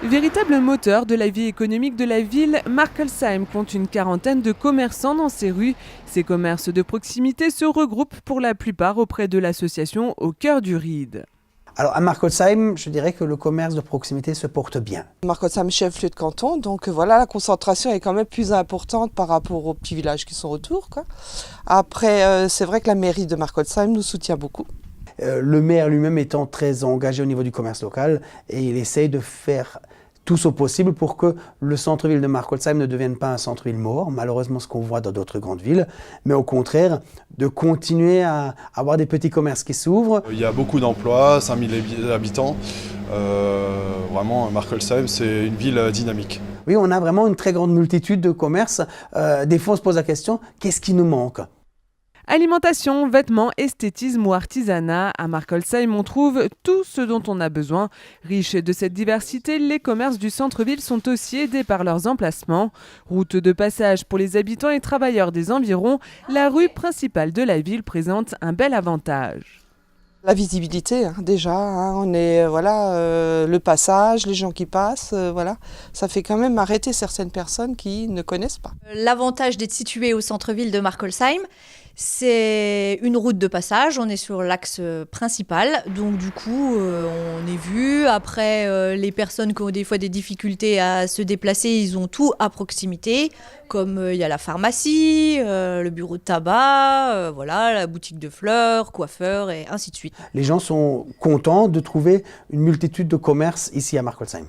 Véritable moteur de la vie économique de la ville, Markelsheim compte une quarantaine de commerçants dans ses rues. Ces commerces de proximité se regroupent pour la plupart auprès de l'association Au cœur du Ried. Alors à Markelsheim, je dirais que le commerce de proximité se porte bien. Markelsheim, chef-lieu de canton, donc voilà, la concentration est quand même plus importante par rapport aux petits villages qui sont autour, quoi. Après, c'est vrai que la mairie de Markelsheim nous soutient beaucoup. Le maire lui-même étant très engagé au niveau du commerce local et il essaye de faire tout ce possible pour que le centre-ville de Markelsheim ne devienne pas un centre-ville mort, malheureusement ce qu'on voit dans d'autres grandes villes, mais au contraire de continuer à avoir des petits commerces qui s'ouvrent. Il y a beaucoup d'emplois, 5000 habitants, vraiment Markelsheim c'est une ville dynamique. Oui, on a vraiment une très grande multitude de commerces, des fois on se pose la question, qu'est-ce qui nous manque ? Alimentation, vêtements, esthétisme ou artisanat, à Markelsheim on trouve tout ce dont on a besoin. Riches de cette diversité, les commerces du centre-ville sont aussi aidés par leurs emplacements. Route de passage pour les habitants et travailleurs des environs, la rue principale de la ville présente un bel avantage. La visibilité, déjà, on est le passage, les gens qui passent, voilà, ça fait quand même arrêter certaines personnes qui ne connaissent pas. L'avantage d'être situé au centre-ville de Markelsheim, c'est une route de passage, on est sur l'axe principal, donc du coup on est vu. Après les personnes qui ont des fois des difficultés à se déplacer, ils ont tout à proximité, comme il y a la pharmacie, le bureau de tabac, voilà, la boutique de fleurs, coiffeur et ainsi de suite. Les gens sont contents de trouver une multitude de commerces ici à Markelsheim.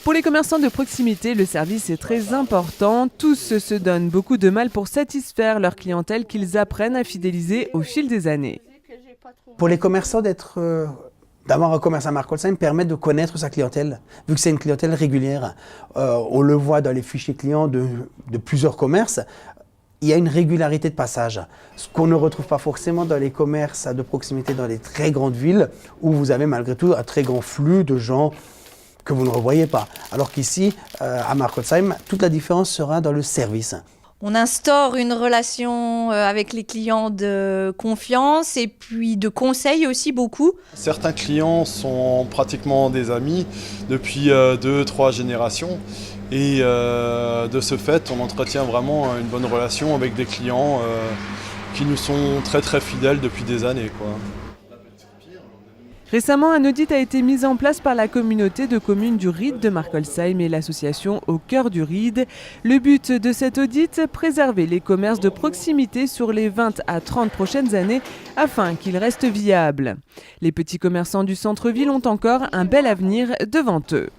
Pour les commerçants de proximité, le service est très important. Tous se donnent beaucoup de mal pour satisfaire leur clientèle qu'ils apprennent à fidéliser au fil des années. Pour les commerçants, d'avoir un commerce à Markelsheim permet de connaître sa clientèle, vu que c'est une clientèle régulière. On le voit dans les fichiers clients de plusieurs commerces. Il y a une régularité de passage, ce qu'on ne retrouve pas forcément dans les commerces de proximité dans les très grandes villes, où vous avez malgré tout un très grand flux de gens que vous ne revoyez pas. Alors qu'ici, à Markelsheim, toute la différence sera dans le service. On instaure une relation avec les clients de confiance et puis de conseils aussi beaucoup. Certains clients sont pratiquement des amis depuis 2-3 générations et de ce fait, on entretient vraiment une bonne relation avec des clients qui nous sont très très fidèles depuis des années, quoi. Récemment, un audit a été mis en place par la communauté de communes du Ried de Markelsheim et l'association Au cœur du Ried. Le but de cet audit, préserver les commerces de proximité sur les 20 à 30 prochaines années afin qu'ils restent viables. Les petits commerçants du centre-ville ont encore un bel avenir devant eux.